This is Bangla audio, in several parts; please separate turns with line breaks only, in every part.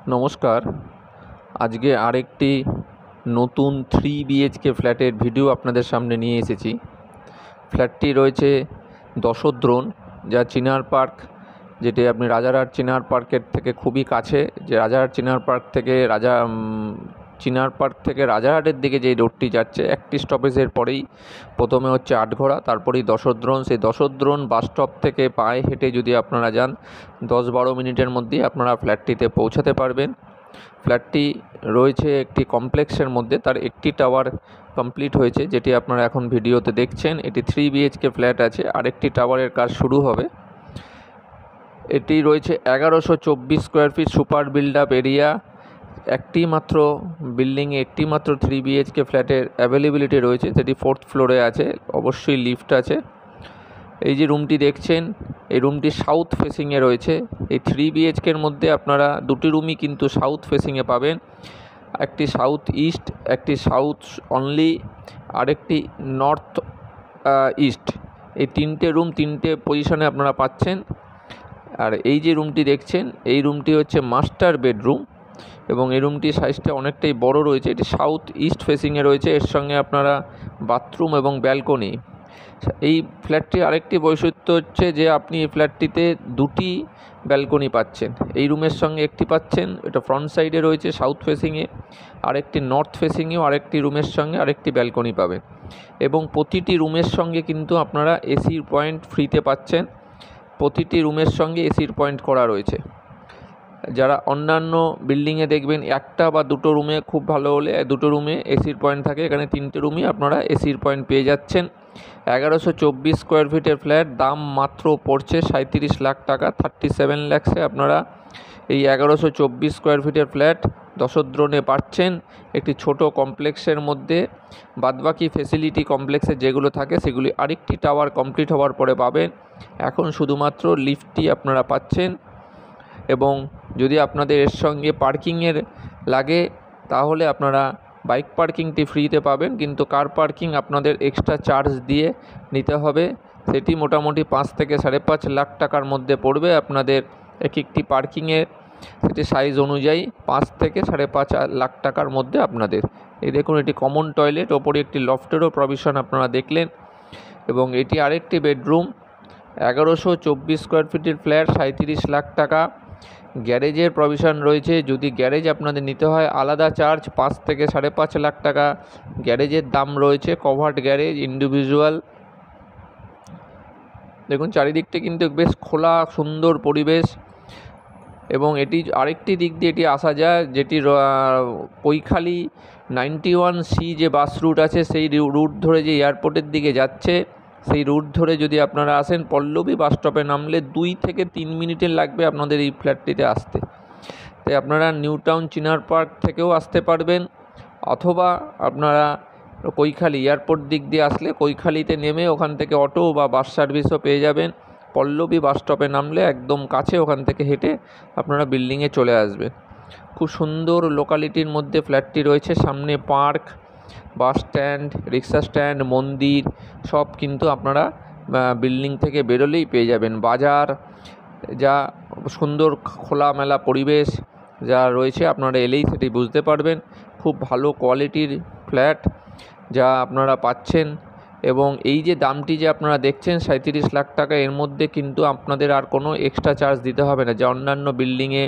নমস্কার। আজকে আরেকটি নতুন 3 বিএইচকে ফ্ল্যাটের ভিডিও আপনাদের সামনে নিয়ে এসেছি। ফ্ল্যাটটি রয়েছে দশদ্রোণ, যা চিনার পার্ক, যেটি আপনি রাজারহাট চিনার পার্কের থেকে খুবই কাছে। যে রাজারহাট চিনার পার্ক থেকে রাজারহাটের দিকে যে রোডটি যাচ্ছে, একটি স্টপেজের পরেই প্রথমে হচ্ছে আটঘোড়া, তারপরেই দশদ্রোণ। সেই দশদ্রোণ বাস স্টপ থেকে পায়ে হেঁটে যদি আপনারা যান 10-12 মিনিটের মধ্যেই আপনারা ফ্ল্যাটটিতে পৌঁছাতে পারবেন। ফ্ল্যাটটি রয়েছে একটি কমপ্লেক্সের মধ্যে, তার একটি টাওয়ার কমপ্লিট হয়েছে, যেটি আপনারা এখন ভিডিওতে দেখছেন। এটি 3 বিএইচকে ফ্ল্যাট আছে, আরেকটি টাওয়ারের কাজ শুরু হবে। এটি রয়েছে 1124 square feet super build up area. একটি মাত্র বিল্ডিংয়ে একটি মাত্র 3 বিএইচকে ফ্ল্যাটের অ্যাভেলেবিলিটি রয়েছে, যেটি 4th ফ্লোরে আছে। অবশ্যই লিফট আছে। এই যে রুমটি দেখছেন, এই রুমটি সাউথ ফেসিংয়ে রয়েছে। এই 3 বিএইচকের মধ্যে আপনারা দুটি রুমই কিন্তু সাউথ ফেসিংয়ে পাবেন। একটি সাউথ ইস্ট, একটি সাউথ অনলি, আরেকটি নর্থ ইস্ট। এই তিনটে রুম তিনটে পজিশনে আপনারা পাচ্ছেন। আর এই যে রুমটি দেখছেন, এই রুমটি হচ্ছে মাস্টার বেডরুম এবং এই রুমটির সাইজটা অনেকটাই বড় রয়েছে। এটি সাউথ ইস্ট ফেসিংয়ে রয়েছে। এর সঙ্গে আপনারা বাথরুম এবং ব্যালকনি। এই ফ্ল্যাটটির আরেকটি বৈশিষ্ট্য হচ্ছে যে আপনি এই ফ্ল্যাটটিতে দুটি ব্যালকনি পাচ্ছেন। এই রুমের সঙ্গে একটি পাচ্ছেন, এটা ফ্রন্ট সাইডে রয়েছে সাউথ ফেসিংয়ে, আরেকটি নর্থ ফেসিংয়েও আরেকটি রুমের সঙ্গে আরেকটি ব্যালকনি পাবেন। এবং প্রতিটি রুমের সঙ্গে কিন্তু আপনারা এসির পয়েন্ট ফ্রিতে পাচ্ছেন। প্রতিটি রুমের সঙ্গে এসির পয়েন্ট করা রয়েছে। যারা অন্যান্য বিল্ডিংয়ে দেখবেন একটা বা দুটো রুমে, খুব ভালো হলে দুটো রুমে এসির পয়েন্ট থাকে, এখানে তিনটে রুমই আপনারা এসির পয়েন্ট পেয়ে যাচ্ছেন। 1124 স্কোয়ার ফিটের ফ্ল্যাট, দাম মাত্র পড়ছে 37 লাখ টাকা। 37 লাখসে আপনারা এই 1124 স্কোয়ার ফিটের ফ্ল্যাট দশদ্রোণে পাচ্ছেন, একটি ছোট কমপ্লেক্সের মধ্যে। বাদবাকি ফেসিলিটি কমপ্লেক্সে যেগুলো থাকে সেগুলি আরেকটি টাওয়ার কমপ্লিট হওয়ার পরে পাবেন। এখন শুধুমাত্র লিফটটি আপনারা পাচ্ছেন। এবং যদি আপনাদের এর সঙ্গে পার্কিংয়ের লাগে তাহলে আপনারা বাইক পার্কিংটি ফ্রিতে পাবেন, কিন্তু কার পার্কিং আপনাদের এক্সট্রা চার্জ দিয়ে নিতে হবে। সেটি মোটামুটি 5 থেকে 5.5 লাখ টাকার মধ্যে পড়বে আপনাদের এক একটি পার্কিংয়ের। সেটি সাইজ অনুযায়ী 5 থেকে 5.5 লাখ টাকার মধ্যে আপনাদের। এই দেখুন, এটি কমন টয়লেট, ওপরে একটি লফটেরও প্রভিশন আপনারা দেখলেন। এবং এটি আরেকটি বেডরুম, 1124 স্কোয়ার ফিটের ফ্ল্যাট, 37 লাখ টাকা। গ্যারেজের প্রভিশন রয়েছে। যদি গ্যারেজ আপনাদের নিতে হয় আলাদা চার্জ 5 থেকে 5.5 লাখ টাকা গ্যারেজের দাম রয়েছে। Covered garage, individual. দেখুন চারিদিকটা কিন্তু বেশ খোলা সুন্দর পরিবেশ। এবং এটি আরেকটি দিক দিয়ে এটি আসা যায়, যেটি কৈখালী 91C যে বাস রুট আছে, সেই রুট ধরে যে এয়ারপোর্টের দিকে যাচ্ছে, সেই রুট ধরে যদি আপনারা আসেন পল্লবী বাস স্টপে নামলে 2 থেকে 3 মিনিটের লাগবে আপনাদের এই ফ্ল্যাটটিতে আসতে। তাই আপনারা নিউ টাউন চিনার পার্ক থেকেও আসতে পারবেন, অথবা আপনারা কৈখালী এয়ারপোর্ট দিক দিয়ে আসলে কৈখালীতে নেমে ওখান থেকে অটো বা বাস সার্ভিসও পেয়ে যাবেন। পল্লবী বাস স্টপে নামলে একদম কাছে, ওখান থেকে হেঁটে আপনারা বিল্ডিংয়ে চলে আসবেন। খুব সুন্দর লোকালিটির মধ্যে ফ্ল্যাটটি রয়েছে। সামনে পার্ক, বাস স্ট্যান্ড, রিক্সা স্ট্যান্ড, মন্দির সব কিন্তু আপনারা বিল্ডিং থেকে বেরোলেই পেয়ে যাবেন। বাজার, যা সুন্দর খোলামেলা পরিবেশ যা রয়েছে, আপনারা এলেই সেটি বুঝতে পারবেন। খুব ভালো কোয়ালিটির ফ্ল্যাট যা আপনারা পাচ্ছেন। এবং এই যে দামটি যে আপনারা দেখছেন 37 লাখ টাকা, এর মধ্যে কিন্তু আপনাদের আর কোনো এক্সট্রা চার্জ দিতে হবে না। যা অন্যান্য বিল্ডিংয়ে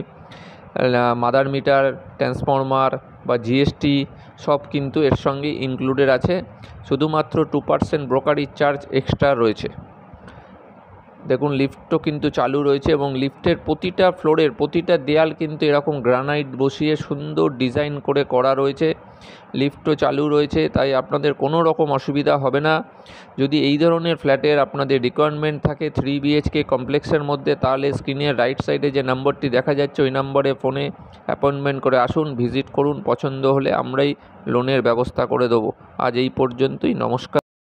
মাদার মিটার, ট্রান্সফরমার বা জিএসটি সব কিন্তু এর সঙ্গে ইনক্লুডেড আছে। শুধুমাত্র 2% ব্রোকারেজ চার্জ এক্সট্রা রয়েছে। দেখুন লিফটও কিন্তু চালু রয়েছে এবং লিফটের প্রতিটা ফ্লোরের প্রতিটা দেয়াল কিন্তু এরকম গ্রানাইট বসিয়ে সুন্দর ডিজাইন করে করা রয়েছে। লিফটও চালু রয়েছে, তাই আপনাদের কোনো রকম অসুবিধা হবে না। যদি এই ধরনের ফ্ল্যাটের আপনাদের রিকোয়ারমেন্ট থাকে 3 বিএইচকে কমপ্লেক্সের মধ্যে, তাহলে স্ক্রিনের রাইট সাইডে যে নম্বরটি দেখা যাচ্ছে ওই নম্বরে ফোনে অ্যাপয়েন্টমেন্ট করে আসুন, ভিজিট করুন। পছন্দ হলে আমরাই লোনের ব্যবস্থা করে দেবো। আজ এই পর্যন্তই। নমস্কার।